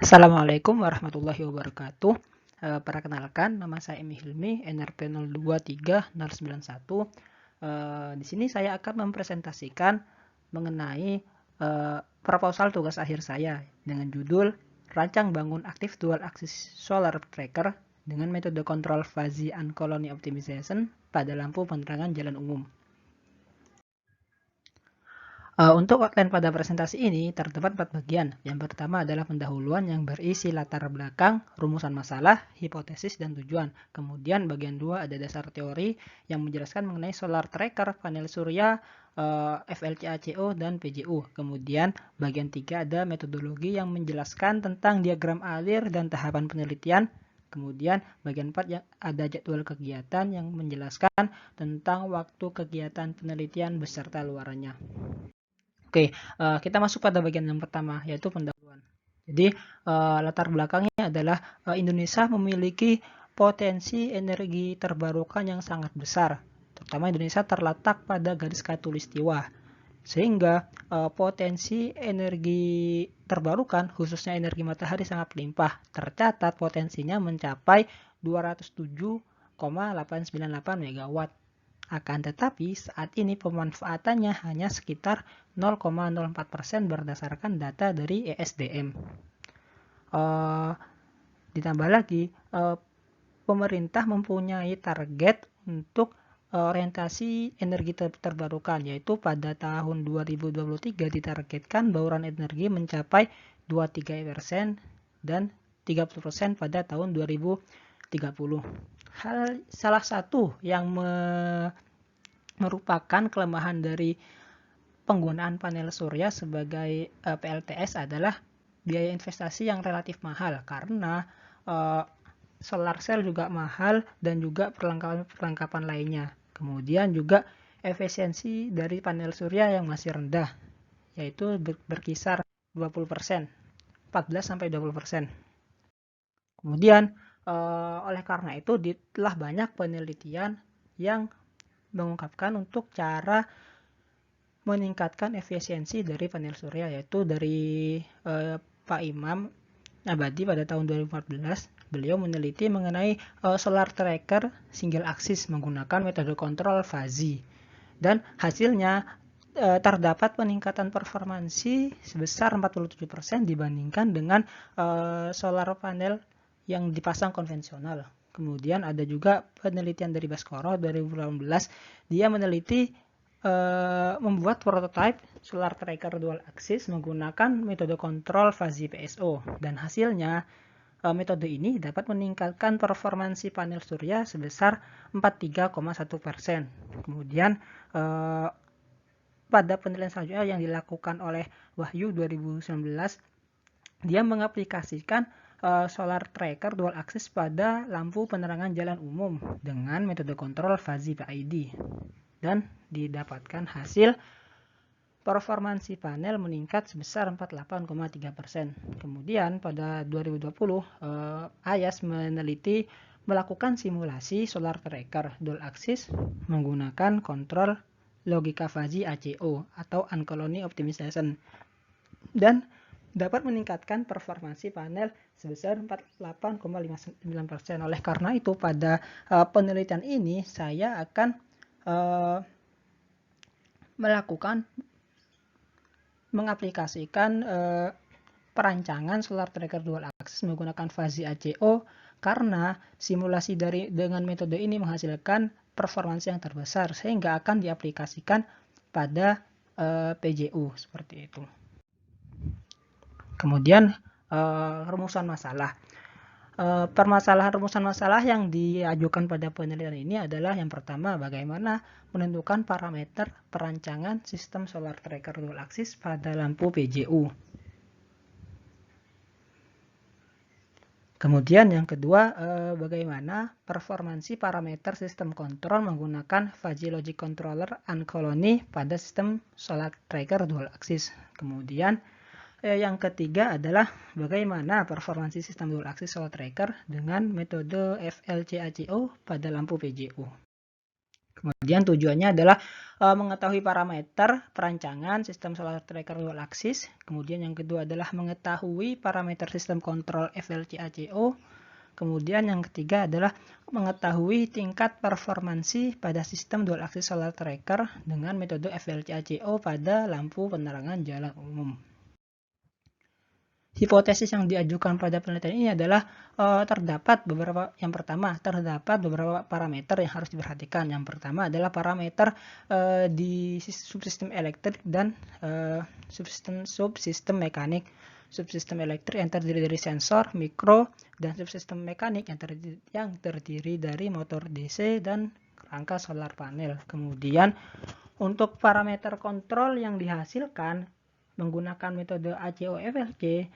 Assalamualaikum warahmatullahi wabarakatuh. Perkenalkan, nama saya Emi Hilmi, NRP 023091. Di sini saya akan mempresentasikan mengenai proposal tugas akhir saya dengan judul Rancang Bangun Aktif Dual Axis Solar Tracker dengan metode kontrol fuzzy and colony optimization pada lampu penerangan jalan umum. Untuk outline pada presentasi ini terdapat 4 bagian. Yang pertama adalah pendahuluan yang berisi latar belakang, rumusan masalah, hipotesis, dan tujuan. Kemudian bagian 2 ada dasar teori yang menjelaskan mengenai solar tracker, panel surya, FLCACO, dan PJU. Kemudian bagian 3 ada metodologi yang menjelaskan tentang diagram alir dan tahapan penelitian. Kemudian bagian 4 ada jadwal kegiatan yang menjelaskan tentang waktu kegiatan penelitian beserta luarannya. Oke, kita masuk pada bagian yang pertama, yaitu pendahuluan. Jadi, latar belakangnya adalah Indonesia memiliki potensi energi terbarukan yang sangat besar, terutama Indonesia terletak pada garis khatulistiwa, sehingga potensi energi terbarukan, khususnya energi matahari sangat melimpah. Tercatat potensinya mencapai 207,898 MW. Akan tetapi saat ini pemanfaatannya hanya sekitar 0,04% berdasarkan data dari ESDM. Ditambah lagi, pemerintah mempunyai target untuk orientasi energi terbarukan, yaitu pada tahun 2023 ditargetkan bauran energi mencapai 23% dan 30% pada tahun 2030. Salah satu yang merupakan kelemahan dari penggunaan panel surya sebagai PLTS adalah biaya investasi yang relatif mahal, karena solar cell juga mahal dan juga perlengkapan lainnya. Kemudian juga efisiensi dari panel surya yang masih rendah, yaitu berkisar 20%, 14-20%. Kemudian oleh karena itu telah banyak penelitian yang mengungkapkan untuk cara meningkatkan efisiensi dari panel surya, yaitu dari Pak Imam Abadi pada tahun 2014. Beliau meneliti mengenai solar tracker single axis menggunakan metode kontrol fuzzy, dan hasilnya terdapat peningkatan performansi sebesar 47% dibandingkan dengan solar panel yang dipasang konvensional. Kemudian ada juga penelitian dari Baskoro 2018. Dia meneliti membuat prototipe solar tracker dual axis menggunakan metode kontrol fuzzy PSO, dan hasilnya metode ini dapat meningkatkan performansi panel surya sebesar 43,1%. Kemudian pada penelitian selanjutnya yang dilakukan oleh Wahyu 2019, dia mengaplikasikan solar tracker dual axis pada lampu penerangan jalan umum dengan metode kontrol fuzzy PID, dan didapatkan hasil performansi panel meningkat sebesar 48,3%. Kemudian pada 2020 AYAS meneliti melakukan simulasi solar tracker dual axis menggunakan kontrol logika fuzzy ACO atau Uncolony Optimization, dan dapat meningkatkan performansi panel sebesar 48,59%. Oleh karena itu pada penelitian ini saya akan mengaplikasikan perancangan solar tracker dual axis menggunakan fuzzy ACO, karena simulasi dengan metode ini menghasilkan performansi yang terbesar, sehingga akan diaplikasikan pada PJU seperti itu. Kemudian rumusan masalah. Permasalahan rumusan masalah yang diajukan pada penelitian ini adalah yang pertama, bagaimana menentukan parameter perancangan sistem solar tracker dual axis pada lampu PJU. Kemudian yang kedua, bagaimana performansi parameter sistem kontrol menggunakan fuzzy logic controller Uncolony pada sistem solar tracker dual axis. Kemudian yang ketiga adalah bagaimana performansi sistem dual axis solar tracker dengan metode FLCACO pada lampu PJU. Kemudian tujuannya adalah mengetahui parameter perancangan sistem solar tracker dual axis. Kemudian yang kedua adalah mengetahui parameter sistem kontrol FLC-ACO. Kemudian yang ketiga adalah mengetahui tingkat performansi pada sistem dual axis solar tracker dengan metode FLC-ACO pada lampu penerangan jalan umum. Hipotesis yang diajukan pada penelitian ini adalah terdapat beberapa parameter yang harus diperhatikan. Yang pertama adalah parameter di subsistem elektrik dan subsistem mekanik. Subsistem elektrik yang terdiri dari sensor, mikro, dan subsistem mekanik yang terdiri dari motor DC dan rangka solar panel. Kemudian untuk parameter kontrol yang dihasilkan menggunakan metode ACO-FLC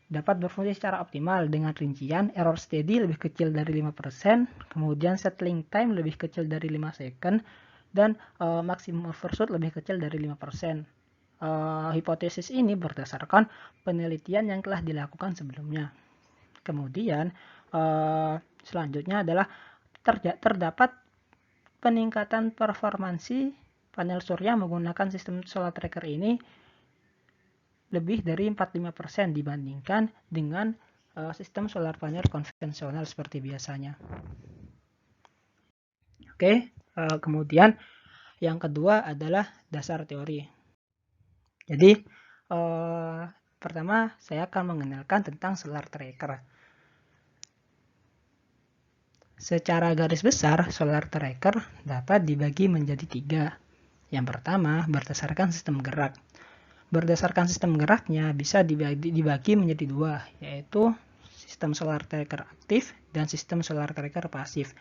dapat berfungsi secara optimal dengan rincian error steady lebih kecil dari 5%, kemudian settling time lebih kecil dari 5 second, dan maksimum overshoot lebih kecil dari 5%. Hipotesis ini berdasarkan penelitian yang telah dilakukan sebelumnya. Kemudian selanjutnya adalah terdapat peningkatan performansi panel surya menggunakan sistem solar tracker ini lebih dari 45% dibandingkan dengan sistem solar panel konvensional seperti biasanya. Oke, kemudian yang kedua adalah dasar teori. Jadi, pertama saya akan mengenalkan tentang solar tracker. Secara garis besar, solar tracker dapat dibagi menjadi 3. Yang pertama, berdasarkan sistem gerak. Berdasarkan sistem geraknya bisa dibagi menjadi 2, yaitu sistem solar tracker aktif dan sistem solar tracker pasif.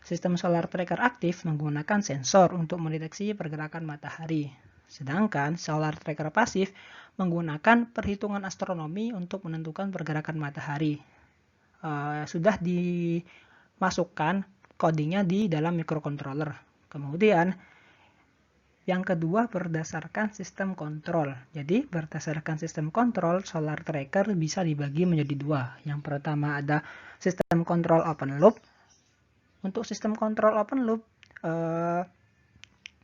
Sistem solar tracker aktif menggunakan sensor untuk mendeteksi pergerakan matahari. Sedangkan solar tracker pasif menggunakan perhitungan astronomi untuk menentukan pergerakan matahari. Sudah dimasukkan codingnya di dalam microcontroller. Kemudian yang kedua berdasarkan sistem kontrol. Jadi berdasarkan sistem kontrol, solar tracker bisa dibagi menjadi 2. Yang pertama ada sistem kontrol open loop. Untuk sistem kontrol open loop,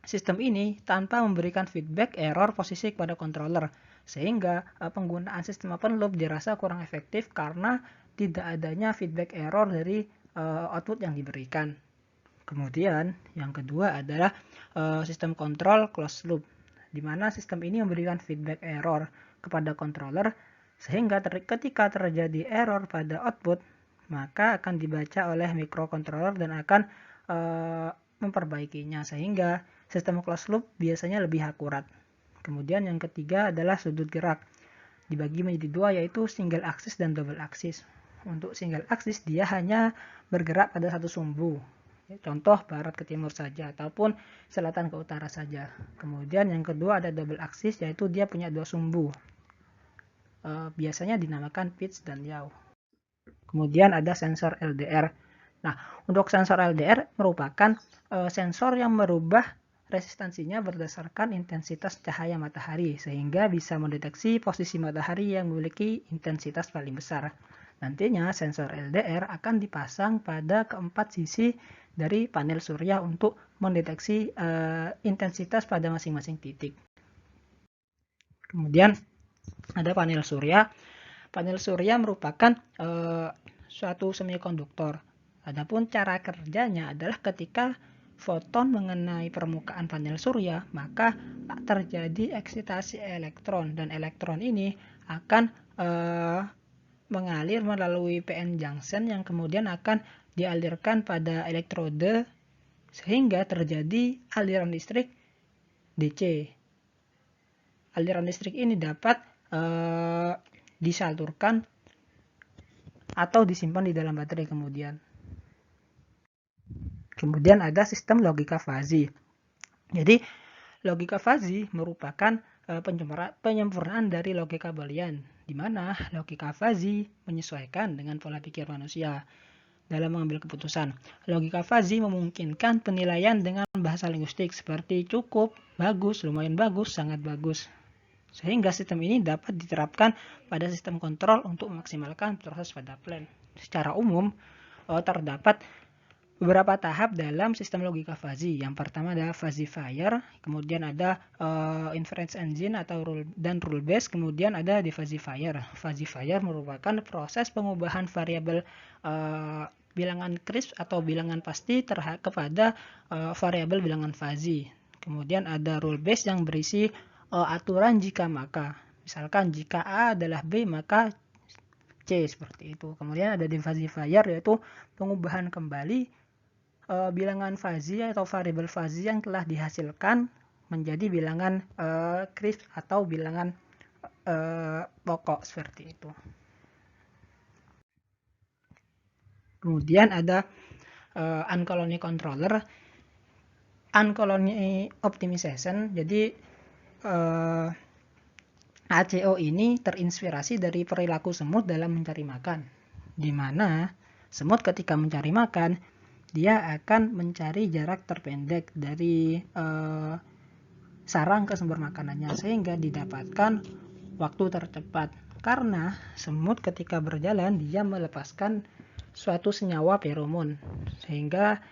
sistem ini tanpa memberikan feedback error posisi kepada controller, sehingga penggunaan sistem open loop dirasa kurang efektif karena tidak adanya feedback error dari output yang diberikan. Kemudian yang kedua adalah sistem kontrol closed loop, di mana sistem ini memberikan feedback error kepada controller, sehingga ketika terjadi error pada output, maka akan dibaca oleh microcontroller dan akan memperbaikinya, sehingga sistem closed loop biasanya lebih akurat. Kemudian yang ketiga adalah sudut gerak, dibagi menjadi 2, yaitu single axis dan double axis. Untuk single axis dia hanya bergerak pada satu sumbu, contoh barat ke timur saja ataupun selatan ke utara saja. Kemudian yang kedua ada double axis, yaitu dia punya 2 sumbu, biasanya dinamakan pitch dan yaw. Kemudian ada sensor LDR. Nah, untuk sensor LDR merupakan sensor yang merubah resistansinya berdasarkan intensitas cahaya matahari, sehingga bisa mendeteksi posisi matahari yang memiliki intensitas paling besar. Nantinya sensor LDR akan dipasang pada keempat sisi dari panel surya untuk mendeteksi intensitas pada masing-masing titik. Kemudian ada panel surya. Panel surya merupakan suatu semikonduktor. Adapun cara kerjanya adalah ketika foton mengenai permukaan panel surya, maka terjadi eksitasi elektron, dan elektron ini akan mengalir melalui PN junction yang kemudian akan dialirkan pada elektrode sehingga terjadi aliran listrik DC. Aliran listrik ini dapat disalurkan atau disimpan di dalam baterai kemudian. Kemudian ada sistem logika fazi. Jadi logika fazi merupakan penyempurnaan dari logika Boolean, di mana logika fazi menyesuaikan dengan pola pikir manusia dalam mengambil keputusan. Logika fazi memungkinkan penilaian dengan bahasa linguistik seperti cukup, bagus, lumayan bagus, sangat bagus. Sehingga sistem ini dapat diterapkan pada sistem kontrol untuk memaksimalkan proses pada plan. Secara umum, terdapat beberapa tahap dalam sistem logika fuzzy. Yang pertama adalah falsifier, kemudian ada inference engine atau rule based, kemudian ada defalsifier. Falsifier merupakan proses pengubahan variabel bilangan crisp atau bilangan pasti kepada variabel bilangan fuzzy. Kemudian ada rule based yang berisi aturan jika maka. Misalkan jika A adalah B maka C, seperti itu. Kemudian ada defalsifier, yaitu pengubahan kembali bilangan fuzzy atau variabel fuzzy yang telah dihasilkan menjadi bilangan crisp atau bilangan pokok, seperti itu. Kemudian ada uncolony controller, uncolony optimization. Jadi ACO ini terinspirasi dari perilaku semut dalam mencari makan, di mana semut ketika mencari makan dia akan mencari jarak terpendek dari sarang ke sumber makanannya sehingga didapatkan waktu tercepat. Karena semut ketika berjalan dia melepaskan suatu senyawa feromon, sehingga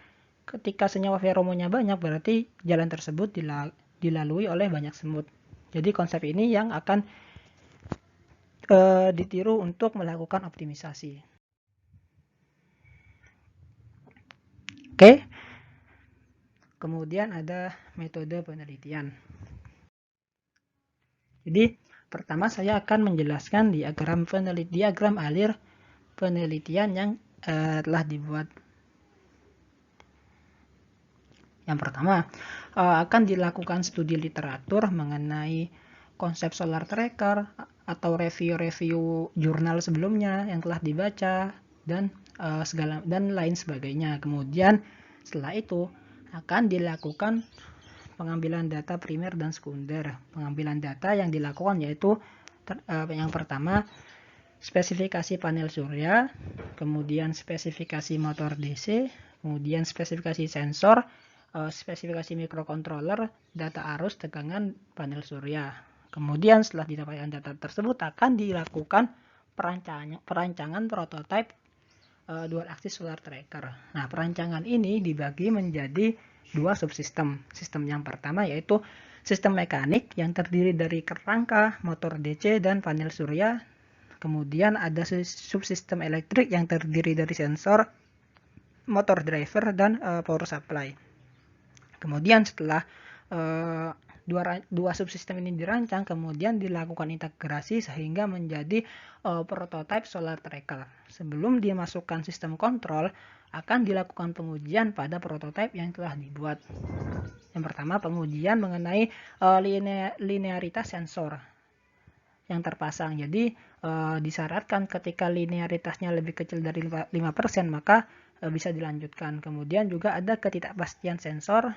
ketika senyawa feromonnya banyak berarti jalan tersebut dilalui oleh banyak semut. Jadi konsep ini yang akan ditiru untuk melakukan optimisasi. Oke. Kemudian ada metode penelitian. Jadi pertama saya akan menjelaskan diagram alir penelitian yang telah dibuat. Yang pertama, akan dilakukan studi literatur mengenai konsep solar tracker atau review-review jurnal sebelumnya yang telah dibaca dan lain sebagainya. Kemudian setelah itu akan dilakukan pengambilan data primer dan sekunder. Pengambilan data yang dilakukan yaitu yang pertama spesifikasi panel surya, kemudian spesifikasi motor DC, kemudian spesifikasi sensor, spesifikasi mikrokontroler, data arus tegangan panel surya. Kemudian setelah didapatkan data tersebut akan dilakukan perancangan prototipe dual axis solar tracker. Nah, perancangan ini dibagi menjadi dua subsistem. Sistem yang pertama yaitu sistem mekanik yang terdiri dari kerangka, motor DC, dan panel surya. Kemudian ada subsistem elektrik yang terdiri dari sensor, motor driver, dan power supply. Kemudian setelah dua subsistem ini dirancang, kemudian dilakukan integrasi sehingga menjadi prototipe solar tracker. Sebelum dimasukkan sistem kontrol, akan dilakukan pengujian pada prototipe yang telah dibuat. Yang pertama, pengujian mengenai linearitas sensor yang terpasang. Jadi disyaratkan ketika linearitasnya lebih kecil dari 5%, maka bisa dilanjutkan. Kemudian juga ada ketidakpastian sensor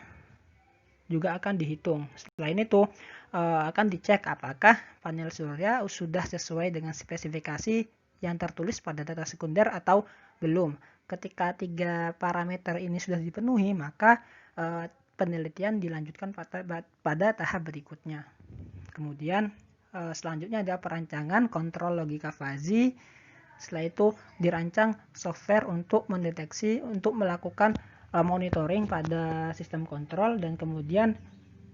juga akan dihitung. Selain itu akan dicek apakah panel surya sudah sesuai dengan spesifikasi yang tertulis pada data sekunder atau belum. Ketika 3 parameter ini sudah dipenuhi, maka penelitian dilanjutkan pada tahap berikutnya. Kemudian selanjutnya ada perancangan kontrol logika fuzzy. Setelah itu dirancang software untuk mendeteksi, untuk melakukan monitoring pada sistem kontrol, dan kemudian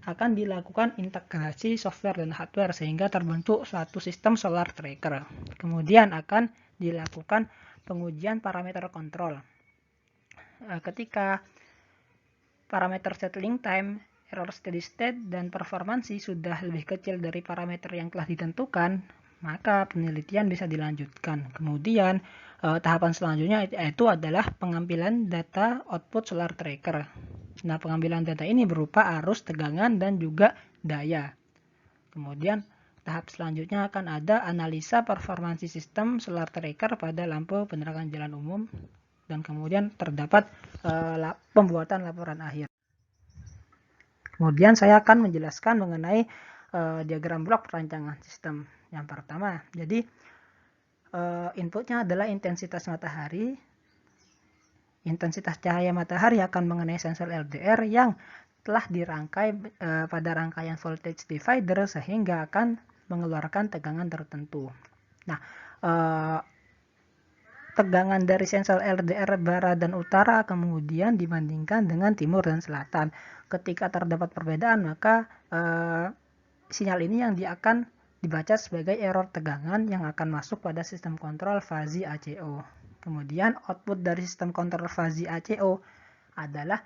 akan dilakukan integrasi software dan hardware sehingga terbentuk suatu sistem solar tracker. Kemudian akan dilakukan pengujian parameter kontrol. Ketika parameter settling time, error steady state, dan performansi sudah lebih kecil dari parameter yang telah ditentukan, maka penelitian bisa dilanjutkan. Kemudian tahapan selanjutnya itu adalah pengambilan data output solar tracker. Nah, pengambilan data ini berupa arus, tegangan, dan juga daya. Kemudian tahap selanjutnya akan ada analisa performansi sistem solar tracker pada lampu penerangan jalan umum, dan kemudian terdapat pembuatan laporan akhir. Kemudian saya akan menjelaskan mengenai diagram blok perancangan sistem. Yang pertama, jadi inputnya adalah intensitas matahari. Intensitas cahaya matahari akan mengenai sensor LDR yang telah dirangkai pada rangkaian voltage divider sehingga akan mengeluarkan tegangan tertentu. Nah, tegangan dari sensor LDR barat dan utara kemudian dibandingkan dengan timur dan selatan. Ketika terdapat perbedaan, maka sinyal ini yang akan dibaca sebagai error tegangan yang akan masuk pada sistem kontrol fuzzy ACO. Kemudian output dari sistem kontrol fuzzy ACO adalah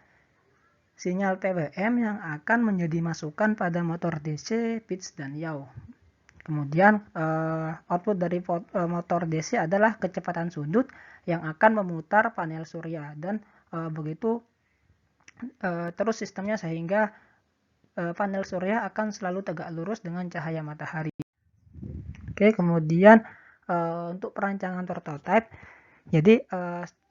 sinyal PWM yang akan menjadi masukan pada motor DC, pitch, dan yaw. Kemudian output dari motor DC adalah kecepatan sudut yang akan memutar panel surya, dan begitu terus sistemnya sehingga panel surya akan selalu tegak lurus dengan cahaya matahari. Oke, kemudian untuk perancangan prototipe, jadi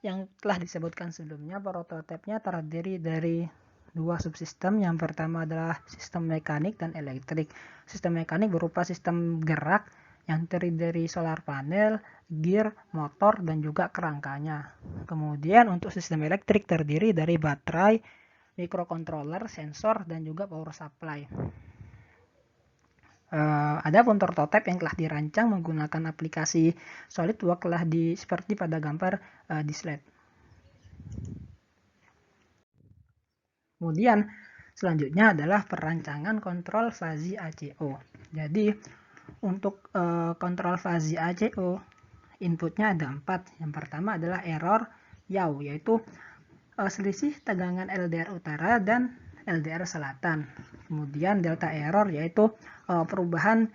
yang telah disebutkan sebelumnya, prototipenya terdiri dari dua subsistem. Yang pertama adalah sistem mekanik dan elektrik. Sistem mekanik berupa sistem gerak yang terdiri dari solar panel, gear, motor, dan juga kerangkanya. Kemudian untuk sistem elektrik terdiri dari baterai, microcontroller, sensor, dan juga power supply. Adapun prototipe yang telah dirancang menggunakan aplikasi SolidWorks telah seperti pada gambar di slide. Kemudian selanjutnya adalah perancangan kontrol fuzzy ACO. Jadi untuk kontrol fuzzy ACO inputnya ada 4. Yang pertama adalah error yaw, yaitu selisih tegangan LDR utara dan LDR selatan. Kemudian delta error yaitu perubahan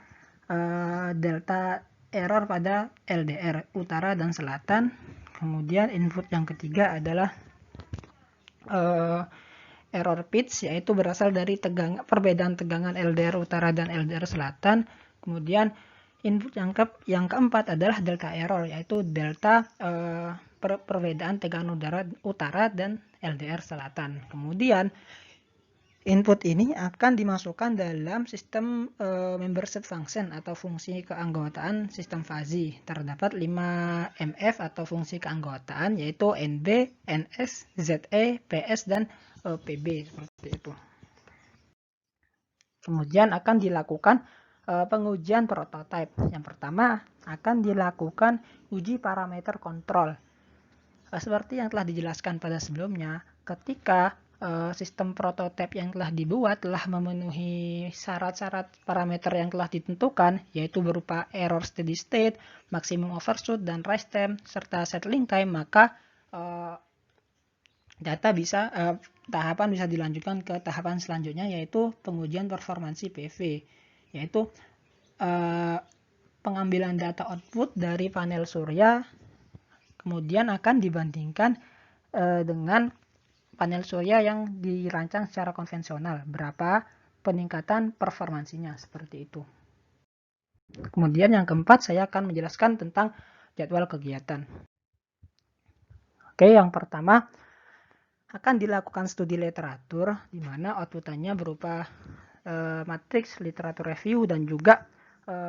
delta error pada LDR utara dan selatan. Kemudian input yang ketiga adalah error pitch, yaitu berasal dari perbedaan tegangan LDR utara dan LDR selatan. Kemudian input yang keempat adalah delta error, yaitu delta perbedaan tegangan utara dan LDR selatan. Kemudian input ini akan dimasukkan dalam sistem membership function atau fungsi keanggotaan sistem fuzzy. Terdapat 5 MF atau fungsi keanggotaan, yaitu NB, NS, ZE, PS, dan PB, seperti itu. Kemudian akan dilakukan pengujian prototipe. Yang pertama akan dilakukan uji parameter kontrol. Seperti yang telah dijelaskan pada sebelumnya, ketika sistem prototipe yang telah dibuat telah memenuhi syarat-syarat parameter yang telah ditentukan, yaitu berupa error steady state, maximum overshoot, dan rise time, serta settling time, maka tahapan bisa dilanjutkan ke tahapan selanjutnya, yaitu pengujian performansi PV, yaitu pengambilan data output dari panel surya, kemudian akan dibandingkan dengan panel surya yang dirancang secara konvensional, berapa peningkatan performansinya, seperti itu. Kemudian yang keempat, saya akan menjelaskan tentang jadwal kegiatan. Oke, yang pertama akan dilakukan studi literatur, di mana outputannya berupa matriks literatur review dan juga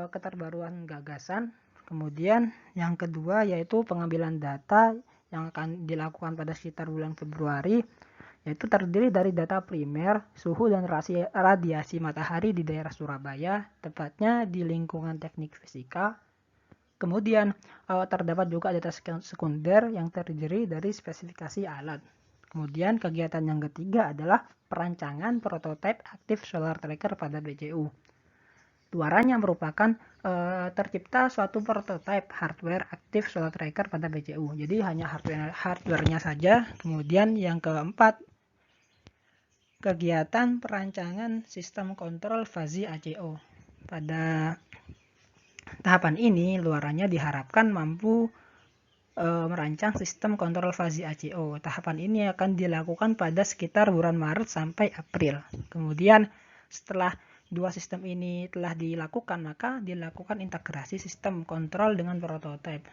keterbaruan gagasan. Kemudian yang kedua yaitu pengambilan data yang akan dilakukan pada sekitar bulan Februari, yaitu terdiri dari data primer, suhu dan radiasi matahari di daerah Surabaya, tepatnya di lingkungan teknik fisika. Kemudian terdapat juga data sekunder yang terdiri dari spesifikasi alat. Kemudian kegiatan yang ketiga adalah perancangan prototipe aktif solar tracker pada BCU. Luarannya merupakan tercipta suatu prototipe hardware aktif solar tracker pada BCU. Jadi hanya hardware-nya saja. Kemudian yang keempat, kegiatan perancangan sistem kontrol fuzzy ACO. Pada tahapan ini, luarannya diharapkan mampu merancang sistem kontrol fuzzy ACO. Tahapan ini akan dilakukan pada sekitar bulan Maret sampai April. Kemudian setelah dua sistem ini telah dilakukan, maka dilakukan integrasi sistem kontrol dengan prototipe.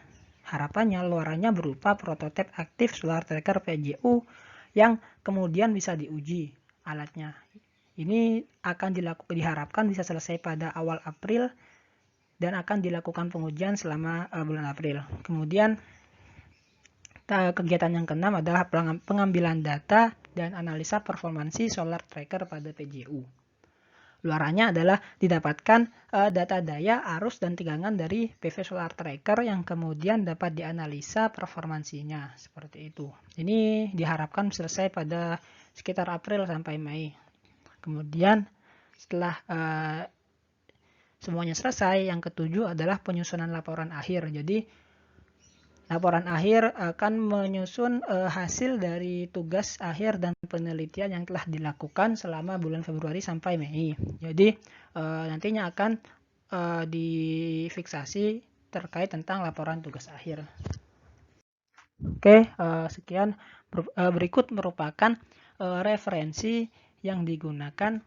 Harapannya luarannya berupa prototipe aktif solar tracker PJU yang kemudian bisa diuji alatnya. Ini akan diharapkan bisa selesai pada awal April dan akan dilakukan pengujian selama bulan April. Kemudian kegiatan yang keenam adalah pengambilan data dan analisa performansi solar tracker pada PJU. Luarannya adalah didapatkan data daya, arus, dan tegangan dari PV Solar Tracker yang kemudian dapat dianalisa performansinya. Seperti itu. Ini diharapkan selesai pada sekitar April sampai Mei. Kemudian setelah semuanya selesai, yang ketujuh adalah penyusunan laporan akhir. Jadi laporan akhir akan menyusun hasil dari tugas akhir dan penelitian yang telah dilakukan selama bulan Februari sampai Mei. Jadi nantinya akan difiksasi terkait tentang laporan tugas akhir. Oke, sekian. Berikut merupakan referensi yang digunakan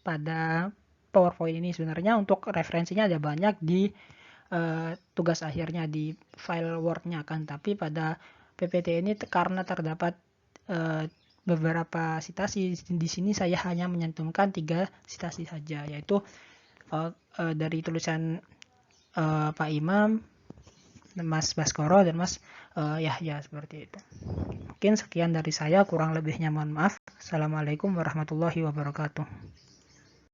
pada PowerPoint ini. Sebenarnya untuk referensinya ada banyak di tugas akhirnya di file Word-nya kan, tapi pada PPT ini karena terdapat beberapa citasi, di sini saya hanya menyantumkan 3 citasi saja, yaitu dari tulisan Pak Imam, Mas Baskoro, dan Mas Yahya, seperti itu. Mungkin sekian dari saya, kurang lebihnya mohon maaf. Assalamualaikum warahmatullahi wabarakatuh.